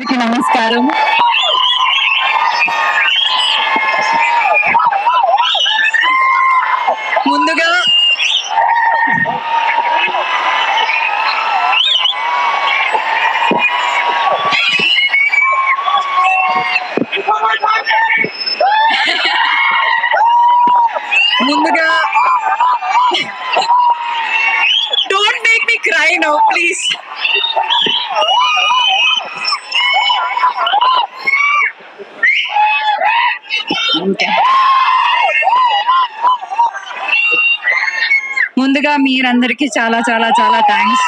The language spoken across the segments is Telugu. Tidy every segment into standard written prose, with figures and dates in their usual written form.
అందరికీ నమస్కారం. ముందుగా don't make me cry now please. ముందుగా మీరందరికీ చాలా చాలా చాలా థ్యాంక్స్.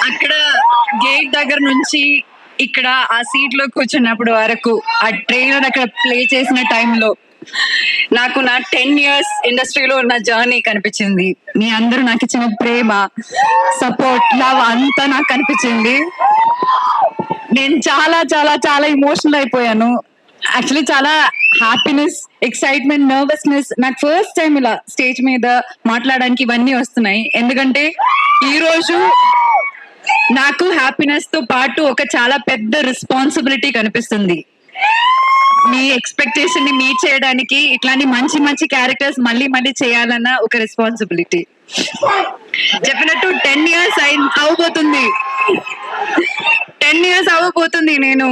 అక్కడ గేట్ దగ్గర నుంచి ఇక్కడ ఆ సీట్ లో కూర్చున్నప్పుడు వరకు ఆ ట్రైలర్ అక్కడ ప్లే చేసిన టైంలో నాకు నా 10 years ఇండస్ట్రీలో ఉన్న జర్నీ కనిపించింది. మీ అందరూ నాకు ఇచ్చిన ప్రేమ, సపోర్ట్, లవ్ అంతా నాకు కనిపించింది. నేను చాలా చాలా చాలా ఇమోషనల్ అయిపోయాను. యాక్చువల్లీ చాలా హ్యాపీనెస్, ఎక్సైట్మెంట్, నర్వస్నెస్. నాకు ఫస్ట్ టైం ఇలా స్టేజ్ మీద మాట్లాడడానికి ఇవన్నీ వస్తున్నాయి. ఎందుకంటే ఈరోజు నాకు హ్యాపీనెస్ తో పాటు ఒక చాలా పెద్ద రెస్పాన్సిబిలిటీ కనిపిస్తుంది. మీ ఎక్స్పెక్టేషన్ ని మీట్ చేయడానికి ఇట్లాంటి మంచి మంచి క్యారెక్టర్స్ మళ్ళీ మళ్ళీ చేయాలన్న ఒక రెస్పాన్సిబిలిటీ. చెప్పినట్టు 10 years అవబోతుంది. 10 years అవ్వబోతుంది నేను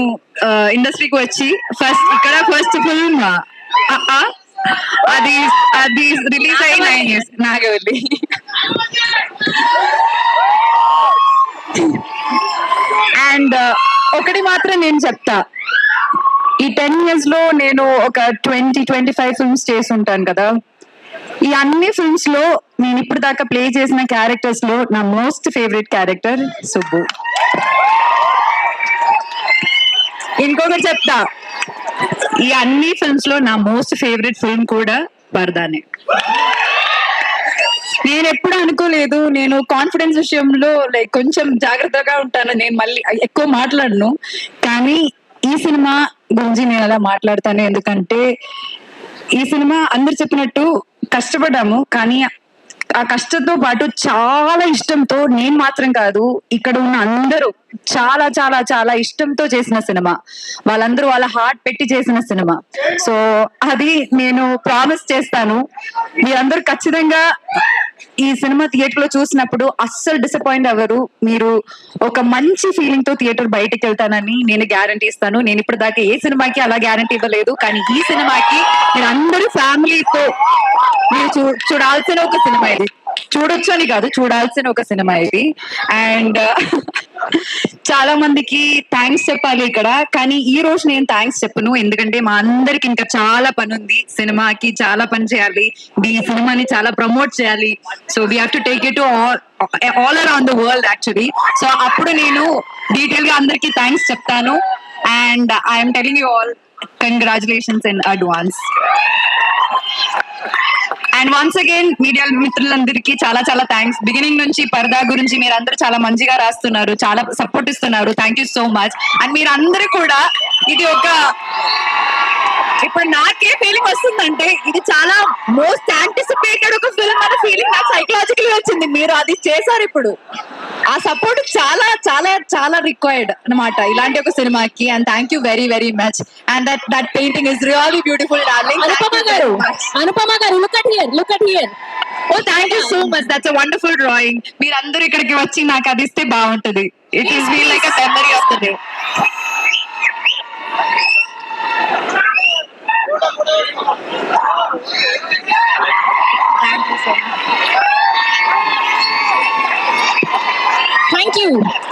ఇండస్ట్రీకి వచ్చి. ఫస్ట్ ఫిల్మ్ అది రిలీజ్ అయ్యి 9 years నాగవల్లి. అండ్ ఒకటి మాత్రం నేను చెప్తా, ఈ 10 years లో నేను ఒక 20-25 ఫిల్మ్స్ చేసి ఉంటాను కదా. ఈ అన్ని ఫిల్మ్స్ లో నేను ఇప్పుడు దాకా ప్లే చేసిన క్యారెక్టర్స్ లో నా మోస్ట్ ఫేవరెట్ క్యారెక్టర్ సుబ్బు. ఇంకొకటి చెప్తా, ఈ అన్ని ఫిల్మ్స్ లో నా మోస్ట్ ఫేవరెట్ ఫిల్మ్ కూడా పరదానే. నేను ఎప్పుడు అనుకోలేదు, నేను కాన్ఫిడెన్స్ విషయంలో లైక్ కొంచెం జాగ్రత్తగా ఉంటాను, నేను మళ్ళీ ఎక్కువ మాట్లాడను. కానీ ఈ సినిమా గురించి నేను అలా మాట్లాడతాను. ఎందుకంటే ఈ సినిమా అందరు చెప్పినట్టు కష్టపడ్డాము, కానీ ఆ కష్టంతో పాటు చాలా ఇష్టంతో, నేను మాత్రం కాదు ఇక్కడ ఉన్న అందరూ చాలా చాలా చాలా ఇష్టంతో చేసిన సినిమా. వాళ్ళందరూ వాళ్ళ హార్ట్ పెట్టి చేసిన సినిమా. సో అది నేను ప్రామిస్ చేస్తాను, మీరందరూ ఖచ్చితంగా ఈ సినిమా థియేటర్ లో చూసినప్పుడు అస్సలు డిసప్పాయింట్ అవ్వరు. మీరు ఒక మంచి ఫీలింగ్ తో థియేటర్ బయటకు వెళ్తానని నేను గ్యారంటీ ఇస్తాను. నేను ఇప్పుడు దాకా ఏ సినిమాకి అలా గ్యారంటీ ఇవ్వలేదు, కానీ ఈ సినిమాకి మీరు అందరూ ఫ్యామిలీతో మీరు చూడాల్సిన ఒక సినిమా ఇది. చూడొచ్చు అని కాదు, చూడాల్సిన ఒక సినిమా ఇది. అండ్ చాలా మందికి థ్యాంక్స్ చెప్పాలి ఇక్కడ, కానీ ఈ రోజు నేను థ్యాంక్స్ చెప్పను. ఎందుకంటే మా అందరికి ఇంకా చాలా పని ఉంది. సినిమాకి చాలా పని చేయాలి, ఈ సినిమాని చాలా ప్రమోట్ చేయాలి. So we have to take it to all around the world actually. So అప్పుడు నేను డీటెయిల్ గా అందరికి థ్యాంక్స్ చెప్తాను. And I'm telling you all congratulations in advance. And once again media మిత్రులందరికీ చాలా చాలా థ్యాంక్స్. బిగినింగ్ నుంచి పరదా గురించి మీరు అందరూ చాలా మంచిగా రాస్తున్నారు, చాలా సపోర్ట్ ఇస్తున్నారు. Thank you so much. And మీరు అందరూ కూడా ఇది ఒక, ఇప్పుడు నాకే ఫీలింగ్ వస్తుందంటే ఇది చాలా మోస్ట్ యాంటిసిపేటెడ్ ఒక ఫిల్మ్ అనే ఫీలింగ్ నాకు సైకలాజికల్ వచ్చింది. మీరు అది చేశారు. ఇప్పుడు ఆ సపోర్ట్ చాలా చాలా చాలా రిక్వైర్డ్ అనమాట ఇలాంటి ఒక సినిమాకి. And thank you very very much. And that painting is really beautiful darling. Anupama garu look at here. Oh thank you so much, that's a wonderful drawing. మీరందరూ ఇక్కడికి వచ్చి నాకు అది ఇస్తే బాగుంటది. It is feel like a memory of the day. Thank you so much.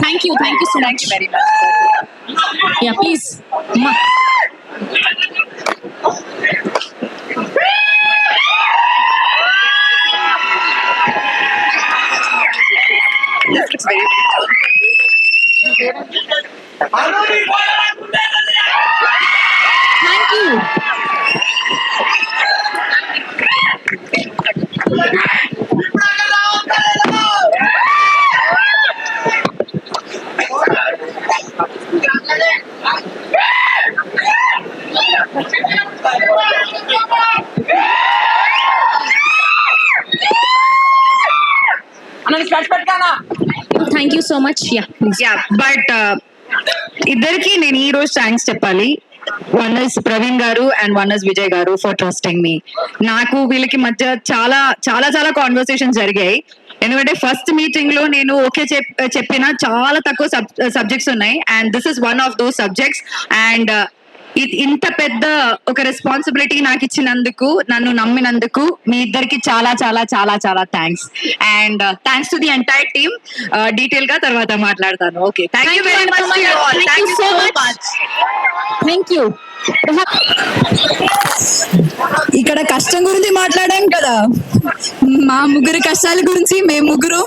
Thank you so much. Thank you very much. Yeah, please. This looks very beautiful. Thank you. Thank you so much. Yeah, please. Yeah, but ఇద్దరికి నేను ఈ రోజు థ్యాంక్స్ చెప్పాలి. వన్ ఇస్ ప్రవీణ్ గారు అండ్ వన్ ఇస్ విజయ్ గారు ఫర్ ట్రస్టింగ్ మీ. నాకు వీళ్ళకి మధ్య చాలా చాలా చాలా కాన్వర్సేషన్స్ జరిగాయి. ఎందుకంటే ఫస్ట్ మీటింగ్ లో నేను ఓకే చెప్పిన చాలా తక్కువ సబ్జెక్ట్స్ ఉన్నాయి and this is one of those subjects. And ఇంత పెద్ద ఒక రెస్పాన్సిబిలిటీ నాకు ఇచ్చినందుకు, నన్ను నమ్మినందుకు మీ ఇద్దరికి చాలా చాలా చాలా చాలా thanks. And thanks to the entire team. Detail గా తర్వాత మాట్లాడతాను. Okay, thank you very much. Thank you so much. Thank you. ఇక్కడ కష్టం గురించి మాట్లాడాం కదా, మా ముగ్గురు కష్టాల గురించి మేము ముగ్గురు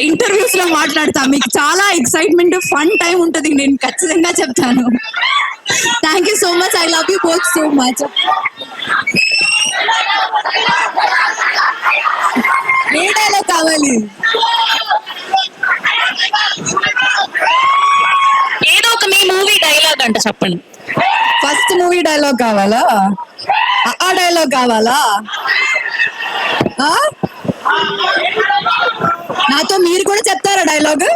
ఇంటర్వ్యూస్ లో మాట్లాడతాం. మీకు చాలా ఎక్సైట్మెంట్ ఫన్ టైం ఉంటుంది, నేను ఖచ్చితంగా చెప్తాను. Thank you so much. I love you both so much. A dialogue కావాలి? ఏదో ఒక మీ మూవీ డైలాగ్ అంట చెప్పండి. ఫస్ట్ మూవీ డైలాగ్ కావాలా? ఆ డైలాగ్ కావాలా? నాతో మీరు కూడా చెప్తారా డైలాగ్?